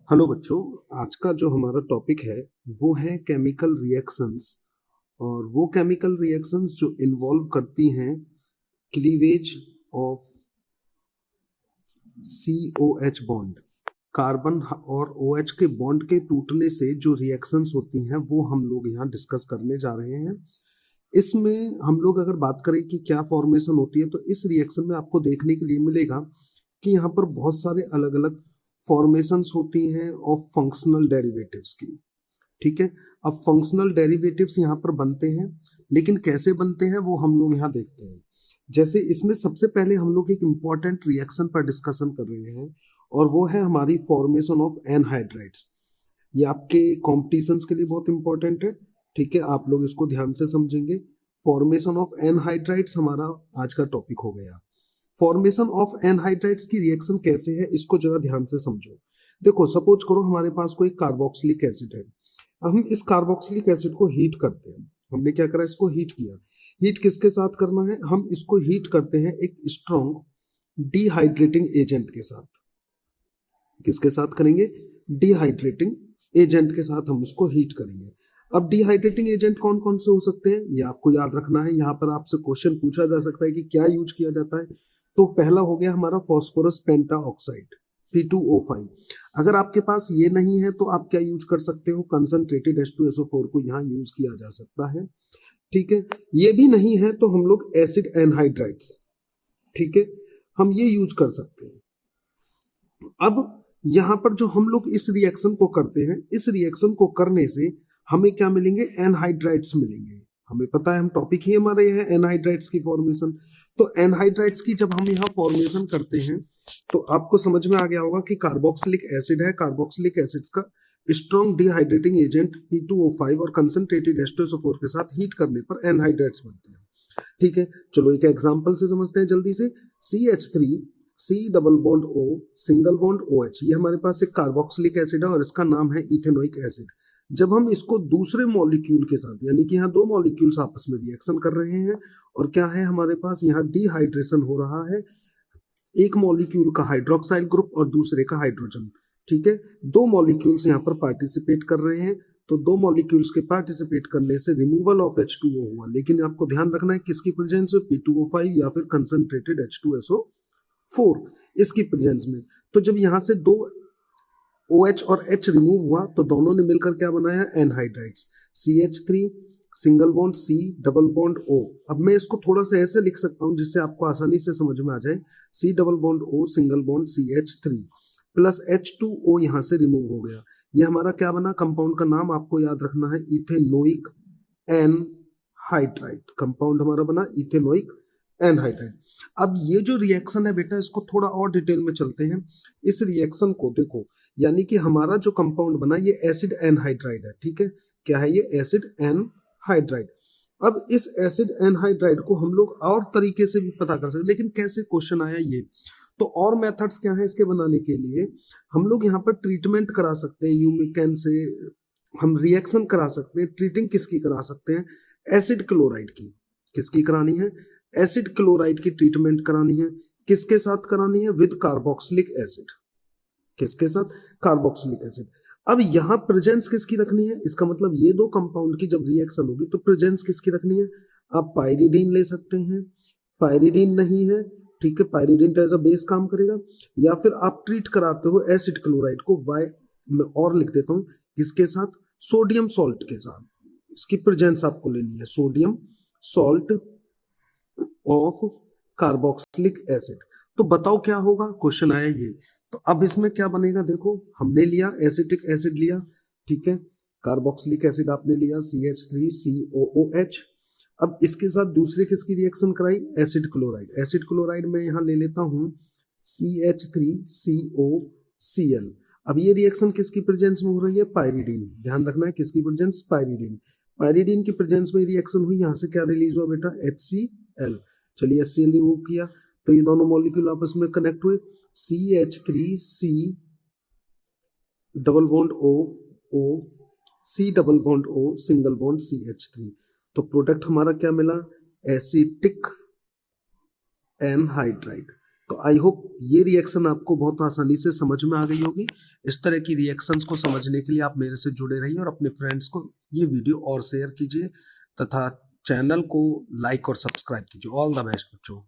Hello बच्चों। आज का जो हमारा टॉपिक है वो है केमिकल रिएक्शंस। और वो केमिकल रिएक्शंस जो इन्वॉल्व करती हैं cleavage of COH bond. Carbon और OH के बॉन्ड के टूटने से जो रिएक्शंस होती हैं वो हम लोग यहाँ डिस्कस करने जा रहे हैं। इसमें हम लोग अगर बात करें कि क्या फॉर्मेशन होती है तो इस रिएक्शन में आपको देखने के लिए मिलेगा कि यहाँ पर बहुत सारे अलग अलग फॉर्मेशंस होती हैं ऑफ फंक्शनल डेरिवेटिव्स की। ठीक है, अब फंक्शनल डेरिवेटिव्स यहाँ पर बनते हैं, लेकिन कैसे बनते हैं वो हम लोग यहाँ देखते हैं। जैसे इसमें सबसे पहले हम लोग एक इम्पॉर्टेंट रिएक्शन पर डिस्कशन कर रहे हैं और वो है हमारी फॉर्मेशन ऑफ एनहाइड्राइड्स। ये आपके कॉम्पिटिशन्स के लिए बहुत इंपॉर्टेंट है। ठीक है, आप लोग इसको ध्यान से समझेंगे। फॉर्मेशन ऑफ एनहाइड्राइड्स हमारा आज का टॉपिक हो गया। फॉर्मेशन ऑफ एनहाइड्राइड्स की रिएक्शन कैसे है इसको जरा ध्यान से समझो। देखो, सपोज करो हमारे पास कोई कार्बोक्सिलिक एसिड है। हम इस कार्बोक्सिलिक एसिड को हीट करते हैं। हमने क्या करा, इसको हीट किया। हीट किसके साथ करना है, हम इसको हीट करते हैं एक स्ट्रॉन्ग डिहाइड्रेटिंग एजेंट के साथ। किसके साथ करेंगे, डिहाइड्रेटिंग एजेंट के साथ हम उसको हीट करेंगे। अब डिहाइड्रेटिंग एजेंट कौन कौन से हो सकते हैं ये आपको याद रखना है। यहाँ पर आपसे क्वेश्चन पूछा जा सकता है कि क्या यूज किया जाता है। तो पहला हो गया हमारा फॉस्फोरस पेंटा ऑक्साइड P2O5। अगर आपके पास ये नहीं है तो आप क्या यूज कर सकते हो, कंसंट्रेटेड H2SO4 को यहाँ यूज किया जा सकता है। ठीक है, ये भी नहीं है तो हम लोग एसिड एनहाइड्राइड्स, ठीक है, हम ये यूज कर सकते हैं। अब यहाँ पर जो हम लोग इस रिएक्शन को करते हैं, इस रिएक्शन को करने से हमें क्या मिलेंगे, एनहाइड्राइड्स मिलेंगे। हमें पता है, हम टॉपिक ही हमारा ये है एनहाइड्राइड्स की फॉर्मेशन। तो एनहाइड्राइड्स की जब हम यहाँ फॉर्मेशन करते हैं तो आपको समझ में आ गया होगा कि कार्बोक्सिलिक एसिड है, कार्बोक्सिलिक एसिड का स्ट्रॉन्ग डिहाइड्रेटिंग एजेंट P2O5 और कंसंट्रेटेड H2SO4 के साथ हीट करने पर एनहाइड्राइड्स बनते हैं। ठीक है, चलो एक एग्जांपल से समझते हैं जल्दी से। CH3 C double bond O single bond OH, ये हमारे पास एक कार्बोक्सिलिक एसिड है और इसका नाम है इथेनोइक एसिड। जब हम इसको दूसरे मॉलिक्यूल के साथ, यानी कि यहाँ दो मॉलिक्यूल्स आपस में रिएक्शन कर रहे हैं और क्या है हमारे पास यहाँ डिहाइड्रेशन हो रहा है, एक मॉलिक्यूल का हाइड्रोक्साइल ग्रुप और दूसरे का हाइड्रोजन। ठीक है, दो मॉलिक्यूल्स यहाँ पर पार्टिसिपेट कर रहे हैं। तो दो मॉलिक्यूल्स के पार्टिसिपेट करने से रिमूवल ऑफ H2O हुआ, लेकिन आपको ध्यान रखना है किसकी प्रेजेंस में, P2O5 या फिर कंसंट्रेटेड H2SO4, इसकी प्रेजेंस में। तो जब यहाँ से दो OH और H रिमूव हुआ तो दोनों ने मिलकर क्या बनाया, anhydrides. CH3 single bond C double bond O। अब मैं इसको थोड़ा सा ऐसे लिख सकता हूँ जिससे आपको आसानी से समझ में आ जाए। C double bond O single bond CH3 plus H2O यहाँ से रिमूव हो गया। ये हमारा क्या बना, कंपाउंड का नाम आपको याद रखना है, इथेनोइक एनहाइड्राइड। कंपाउंड हमारा बना इथेनोइक एनहाइड्राइड। अब ये जो रिएक्शन है बेटा, इसको थोड़ा और डिटेल में चलते हैं। इस रिएक्शन को देखो, यानी कि हमारा जो कंपाउंड बना ये एसिड एनहाइड्राइड है। ठीक है, क्या है ये, एसिड एनहाइड्राइड। अब इस एसिड एनहाइड्राइड को हम लोग और तरीके से भी पता कर सकते हैं, लेकिन कैसे, क्वेश्चन आया ये। तो और मेथड्स क्या है इसके बनाने के लिए, हम लोग यहाँ पर ट्रीटमेंट करा सकते हैं यूमिकैन से, हम रिएक्शन करा सकते हैं। ट्रीटिंग किसकी करा सकते हैं, एसिड क्लोराइड की। किसकी करानी है, एसिड क्लोराइड की ट्रीटमेंट करानी है। किसके साथ करानी है, विद कार्बोक्सिलिक एसिड। किसके साथ, कार्बोक्सिलिक एसिड। अब यहाँ प्रेजेंस किसकी रखनी है, इसका मतलब ये दो कंपाउंड की जब रिएक्शन होगी तो प्रेजेंस किसकी रखनी है, आप पायरिडीन ले सकते हैं, पायरिडीन नहीं है, ठीक है, पायरिडीन तो एज अ बेस काम करेगा। या फिर आप ट्रीट कराते हो एसिड क्लोराइड को, वाई मैं और लिख देता हूँ, किसके साथ, सोडियम सॉल्ट के साथ। इसकी प्रेजेंस आपको लेनी है, sodium salt of carboxylic acid. तो बताओ क्या होगा, क्वेश्चन आया ये। तो अब इसमें क्या बनेगा, देखो हमने लिया एसिटिक एसिड लिया, ठीक है, कार्बोक्सिलिक एसिड आपने लिया CH3COOH। अब इसके साथ दूसरे किसकी रिएक्शन कराई, एसिड क्लोराइड। एसिड क्लोराइड में यहाँ ले लेता हूँ CH3COCl। अब ये रिएक्शन किसकी प्रेजेंस में हो रही है, पायरिडीन। ध्यान रखना है किसकी प्रेजेंस, पायरिडीन। पायरिडीन की प्रेजेंस में रिएक्शन हुई, यहाँ से क्या रिलीज हुआ बेटा, HCl। चलिए HCl रिमूव किया तो ये दोनों मॉलिक्यूल आपस में कनेक्ट हुए, CH3C double bond O C double bond O single bond CH3। तो प्रोडक्ट हमारा क्या मिला, एसिटिक एनहाइड्राइड। तो आई होप ये रिएक्शन आपको बहुत आसानी से समझ में आ गई होगी। इस तरह की रिएक्शंस को समझने के लिए आप मेरे से जुड़े रहिए और अपने फ्रेंड्स को ये वीडियो और शेयर कीजिए तथा चैनल को लाइक और सब्सक्राइब कीजिए। ऑल द बेस्ट बच्चों।